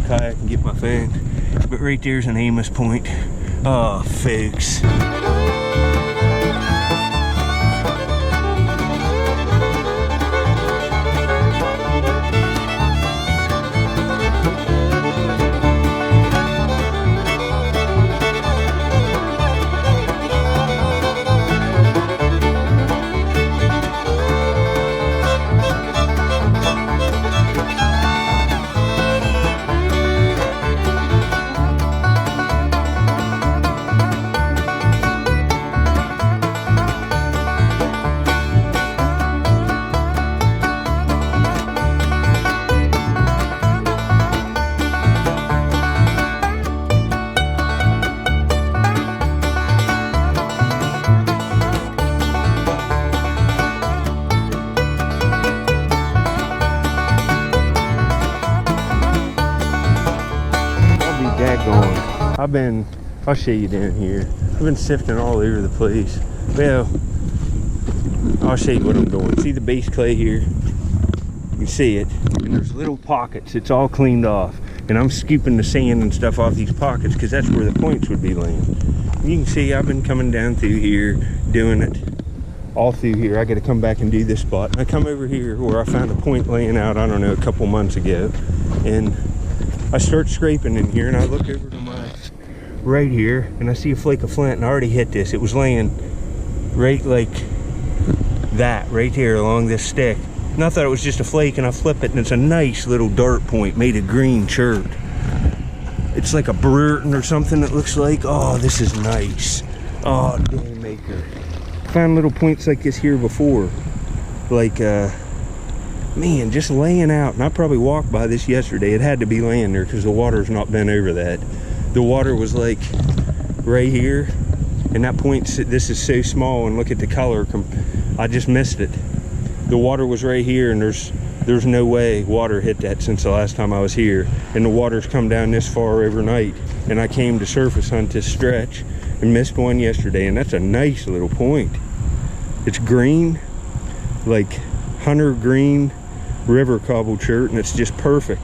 kayak and get my phone. But right there's an Amos point. Oh, folks. I'll show you down here. I've been sifting all over the place. Well, I'll show you what I'm doing. See the base clay here? You can see it. And there's little pockets. It's all cleaned off. And I'm scooping the sand and stuff off these pockets because that's where the points would be laying. And you can see I've been coming down through here, doing it all through here. I got to come back and do this spot. And I come over here where I found a point laying out, I don't know, a couple months ago. And I start scraping in here and I look over to my right here and I see a flake of flint, and I already hit this. It was laying right like that right here along this stick, and I thought it was just a flake, and I flip it and it's a nice little dart point made of green chert. It's like a Brewerton or something, it looks like. Oh, this is nice. Oh, day maker. Found little points like this here before, like man, just laying out. And I probably walked by this yesterday. It had to be laying there because the water's not been over that. The water was like right here, and that point, this is so small, and look at the color. I just missed it. The water was right here, and there's no way water hit that since the last time I was here. And the water's come down this far overnight, and I came to surface hunt this stretch and missed one yesterday, and that's a nice little point. It's green, like hunter green river cobble chert, and it's just perfect.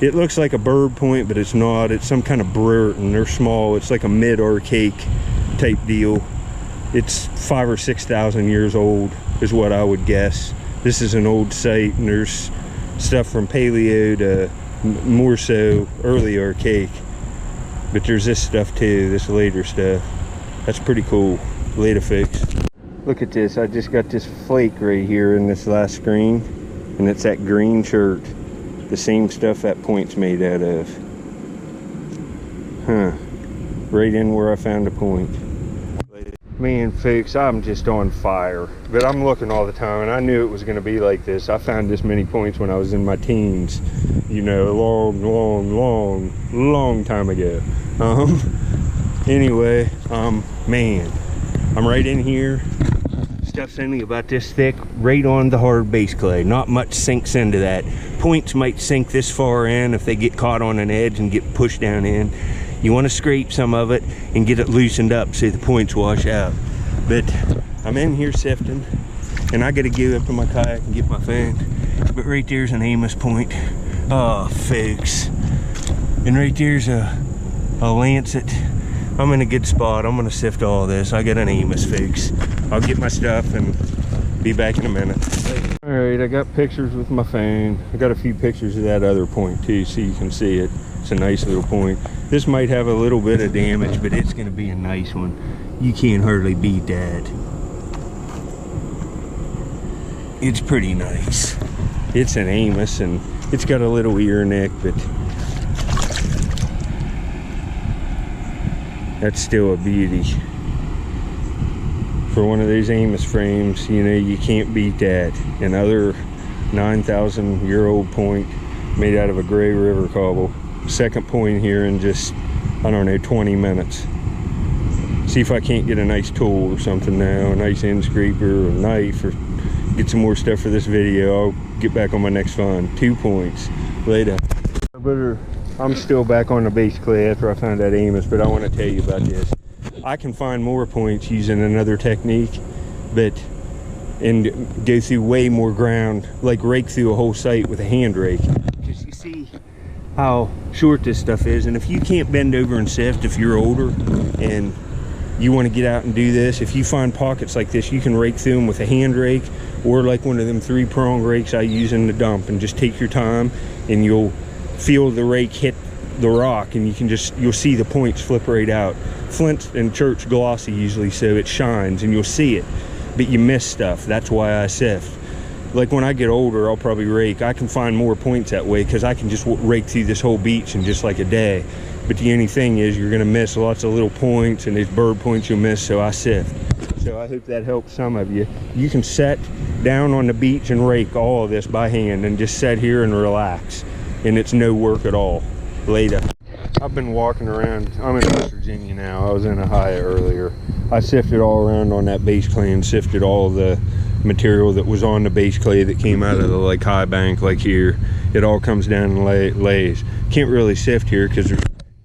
It looks like a bird point, but it's not. It's some kind of Brewerton. They're small. It's like a mid-archaic type deal. It's 5,000 or 6,000 years old is what I would guess. This is an old site, and there's stuff from paleo to more so early archaic. But there's this stuff too, this later stuff. That's pretty cool. Later, folks. Look at this. I just got this flake right here in this last screen, and it's that green chert. The same stuff that point's made out of. Huh. Right in where I found a point. Man, folks, I'm just on fire. But I'm looking all the time, and I knew it was going to be like this. I found this many points when I was in my teens. You know, a long time ago. Anyway, man, I'm right in here. Stuff's only about this thick, right on the hard base clay. Not much sinks into that. Points might sink this far in if they get caught on an edge and get pushed down in. You want to scrape some of it and get it loosened up so the points wash out. But I'm in here sifting, and I got to get up to my kayak and get my phone. But right there's an Amos point. Oh, folks. And right there's a lancet. I'm in a good spot. I'm going to sift all this. I got an Amos, folks. I'll get my stuff and be back in a minute. All right, I got pictures with my phone. I got a few pictures of that other point too, so you can see it. It's a nice little point. This might have a little bit of damage, but it's going to be a nice one. You can't hardly beat that. It's pretty nice. It's an Amos, and it's got a little ear neck, but that's still a beauty. For one of those Amos frames, you know, you can't beat that. Another 9,000-year-old point made out of a gray river cobble. Second point here in just, I don't know, 20 minutes. See if I can't get a nice tool or something now, a nice end scraper or a knife, or get some more stuff for this video. I'll get back on my next find. 2 points. Later. I'm still back on the base clay after I found that Amos, but I want to tell you about this. I can find more points using another technique, and go through way more ground, like rake through a whole site with a hand rake. Because you see how short this stuff is. And if you can't bend over and sift, if you're older and you want to get out and do this, if you find pockets like this, you can rake through them with a hand rake or like one of them 3-prong rakes I use in the dump, and just take your time and you'll feel the rake hit the rock, and you'll see the points flip right out. Flint and church glossy usually, so it shines and you'll see it, but you miss stuff. That's why I sift. Like when I get older, I'll probably rake. I can find more points that way because I can just rake through this whole beach in just like a day. But the only thing is you're gonna miss lots of little points, and there's bird points you'll miss, so I sift. So I hope that helps some of you. You can set down on the beach and rake all of this by hand and just sit here and relax. And it's no work at all. Later. I've been walking around. I'm in West Virginia now. I was in Ohio earlier. I sifted all around on that base clay and sifted all the material that was on the base clay that came out of the like high bank like here. It all comes down and lays. Can't really sift here because you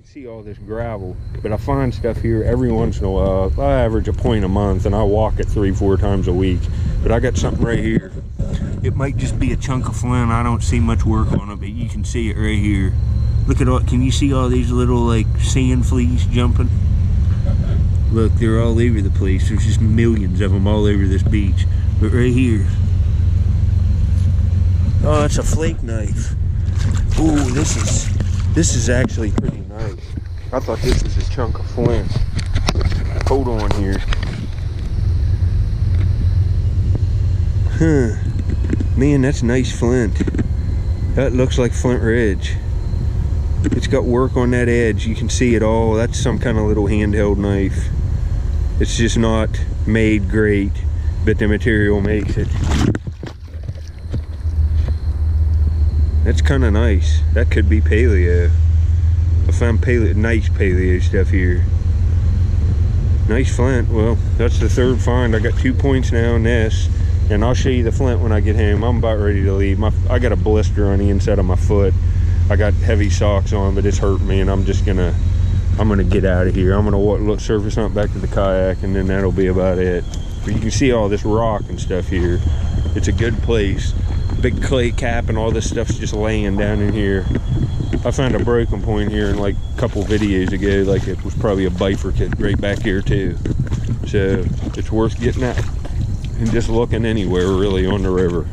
see all this gravel, but I find stuff here every once in a while. I average a point a month and I walk it 3-4 times a week, but I got something right here. It might just be a chunk of flint. I don't see much work on it, but you can see it right here. Look at all, can you see all these little like sand fleas jumping? Look, they're all over the place. There's just millions of them all over this beach. But right here, oh, it's a flake knife. Oh, this is actually pretty nice. I thought this was a chunk of flint. Hold on here. Huh. Man, that's nice flint. That looks like Flint Ridge. It's got work on that edge. You can see it all. That's some kind of little handheld knife. It's just not made great, but the material makes it. That's kind of nice. That could be paleo. I found nice paleo stuff here. Nice flint. Well, that's the third find. I got 2 points now in this, and I'll show you the flint when I get home. I'm about ready to leave. I got a blister on the inside of my foot. I got heavy socks on, but it's hurting me, and I'm gonna get out of here. I'm gonna surface hunt back to the kayak, and then that'll be about it. But you can see all this rock and stuff here. It's a good place. Big clay cap and all this stuff's just laying down in here. I found a broken point here in like a couple videos ago. Like it was probably a bifurcate right back here too. So it's worth getting at and just looking anywhere really on the river.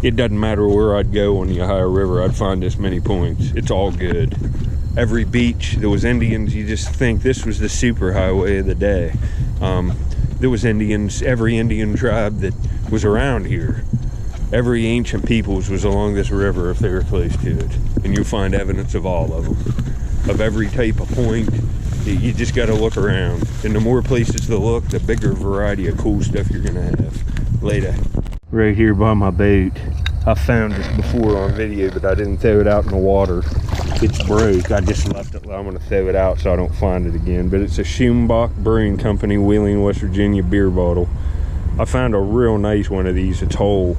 It doesn't matter where I'd go on the Ohio River, I'd find this many points. It's all good. Every beach, there was Indians, you just think this was the super highway of the day. There was Indians, every Indian tribe that was around here. Every ancient peoples was along this river if they were close to it. And you'll find evidence of all of them. Of every type of point. You just gotta look around. And the more places to look, the bigger variety of cool stuff you're gonna have. Later. Right here by my boat. I found this before on video, but I didn't throw it out in the water. It's broke. I just left it. I'm gonna throw it out so I don't find it again. But it's a Schumbach Brewing Company, Wheeling, West Virginia beer bottle. I found a real nice one of these. It's whole.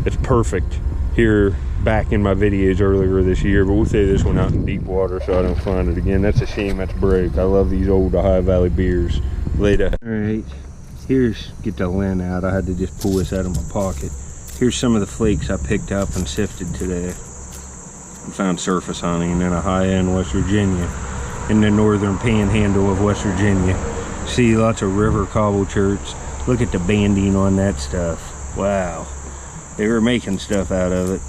It's perfect here back in my videos earlier this year, but we'll throw this one out in deep water so I don't find it again. That's a shame that's broke. I love these old Ohio Valley beers. Later. All right, get the lint out. I had to just pull this out of my pocket. Here's some of the flakes I picked up and sifted today. I found surface hunting in Ohio and West Virginia, in the northern panhandle of West Virginia. See lots of river cobble church. Look at the banding on that stuff. Wow. They were making stuff out of it.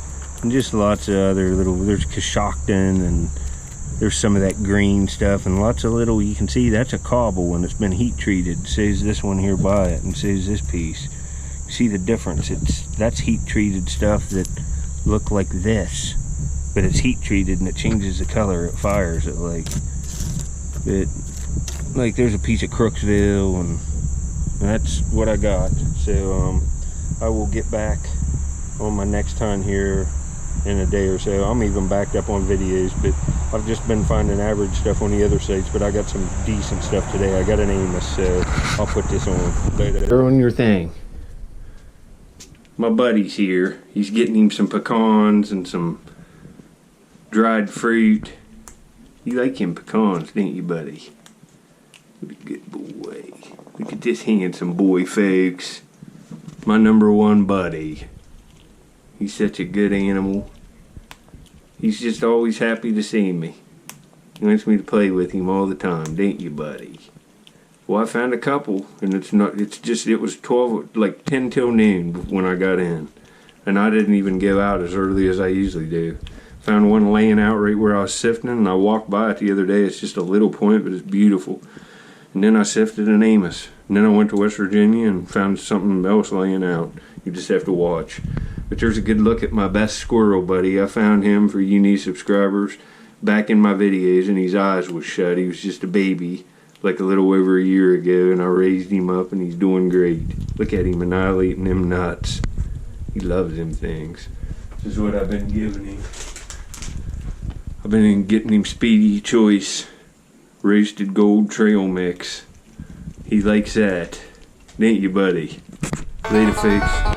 And just lots of other little, there's Coshocton, and there's some of that green stuff, and lots of little, you can see that's a cobble when it's been heat treated. It says this one here by it, and says this piece. You see the difference? That's heat treated stuff that look like this, but it's heat treated and it changes the color. It fires it like there's a piece of Crooksville, and that's what I got. So I will get back on my next hunt here in a day or so. I'm even backed up on videos, but I've just been finding average stuff on the other sites, but I got some decent stuff today. I got an Amos, so I'll put this on later. They're on your thing. My buddy's here. He's getting him some pecans and some dried fruit. You like him pecans, don't you, buddy? What a good boy. Look at this handsome boy, folks. My #1 buddy. He's such a good animal. He's just always happy to see me. He wants me to play with him all the time, don't you, buddy? Well, I found a couple, and it was 12, like 10 till noon when I got in. And I didn't even go out as early as I usually do. Found one laying out right where I was sifting, and I walked by it the other day. It's just a little point, but it's beautiful. And then I sifted in Amos. And then I went to West Virginia and found something else laying out. You just have to watch. But there's a good look at my best squirrel, buddy. I found him for you new subscribers back in my videos, and his eyes was shut. He was just a baby, like a little over a year ago, and I raised him up, and he's doing great. Look at him annihilating them nuts. He loves them things. This is what I've been giving him. I've been getting him Speedy Choice roasted gold trail mix. He likes that. Ain't you, buddy? Later, folks.